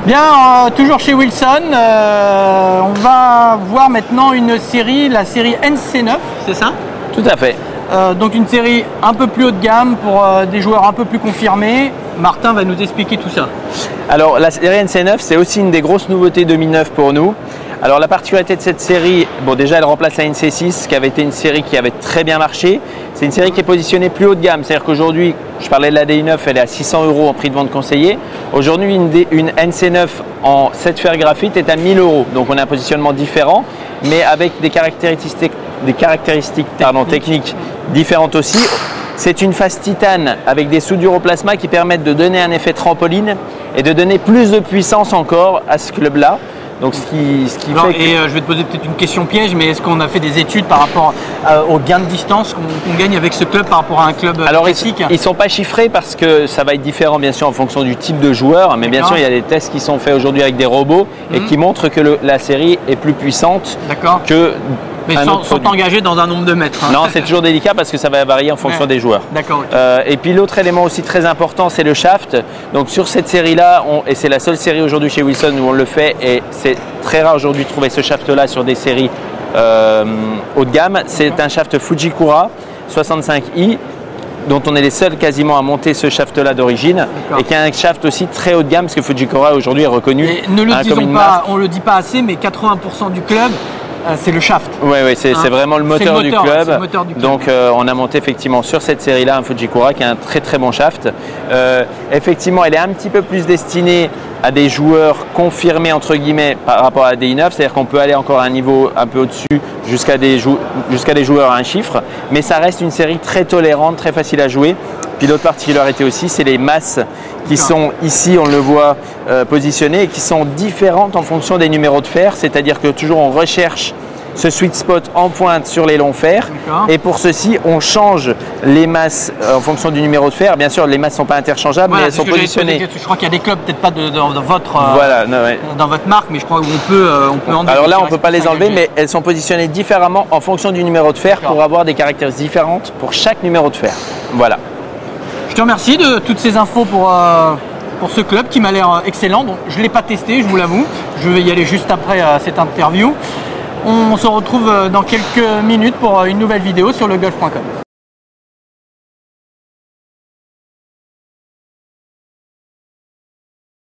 Bien, toujours chez Wilson, on va voir maintenant une série, la série NC9, c'est ça? Tout à fait. Donc une série un peu plus haut de gamme pour des joueurs un peu plus confirmés. Martin va nous expliquer tout ça. Alors la série NC9, c'est aussi une des grosses nouveautés 2009 pour nous. Alors la particularité de cette série, bon déjà elle remplace la NC6 qui avait été une série qui avait très bien marché. C'est une série qui est positionnée plus haut de gamme, c'est-à-dire qu'aujourd'hui, je parlais de la DI9, elle est à 600 € en prix de vente conseillé. Aujourd'hui une NC9 en 7 fer graphite est à 1000 €, donc on a un positionnement différent, mais avec des caractéristiques techniques différentes aussi. C'est une face titane avec des soudures au plasma qui permettent de donner un effet trampoline et de donner plus de puissance encore à ce club-là. Donc ce qui fait que... Et je vais te poser peut-être une question piège, mais est-ce qu'on a fait des études par rapport au gain de distance qu'on gagne avec ce club par rapport à un club classique? Ils ne sont pas chiffrés parce que ça va être différent bien sûr en fonction du type de joueur, mais bien sûr il y a des tests qui sont faits aujourd'hui avec des robots et qui montrent que la série est plus puissante que... Mais sans t'engager dans un nombre de mètres. Hein. Non, c'est toujours délicat parce que ça va varier en fonction des joueurs. D'accord. Et puis l'autre élément aussi très important, c'est le shaft. Donc sur cette série-là, et c'est la seule série aujourd'hui chez Wilson où on le fait, et c'est très rare aujourd'hui de trouver ce shaft-là sur des séries haut de gamme. C'est un shaft Fujikura 65i, dont on est les seuls quasiment à monter ce shaft-là d'origine, et qui est un shaft aussi très haut de gamme parce que Fujikura aujourd'hui est reconnu comme une marque. On ne le dit pas assez, mais 80% du club, c'est le shaft. Oui, c'est vraiment le moteur du club. Donc on a monté effectivement sur cette série-là un Fujikura qui est un très très bon shaft. Effectivement, elle est un petit peu plus destinée à des joueurs confirmés entre guillemets par rapport à la DI9, c'est-à-dire qu'on peut aller encore à un niveau un peu au-dessus jusqu'à des joueurs à un chiffre, mais ça reste une série très tolérante, très facile à jouer. Puis l'autre particularité aussi, c'est les masses qui sont ici, on le voit positionnées, et qui sont différentes en fonction des numéros de fer, c'est-à-dire que toujours on recherche ce sweet spot en pointe sur les longs fers, et pour ceci on change les masses en fonction du numéro de fer. Bien sûr les masses ne sont pas interchangeables, mais elles sont positionnées. Je crois qu'il y a des clubs, peut-être pas dans votre marque, mais je crois qu'on peut enlever. Alors là on ne peut pas les enlever, mais elles sont positionnées différemment en fonction du numéro de fer pour avoir des caractéristiques différentes pour chaque numéro de fer. Voilà. Je te remercie de toutes ces infos pour ce club qui m'a l'air excellent. Donc, je ne l'ai pas testé, je vous l'avoue. Je vais y aller juste après cette interview. On se retrouve dans quelques minutes pour une nouvelle vidéo sur legolf.com.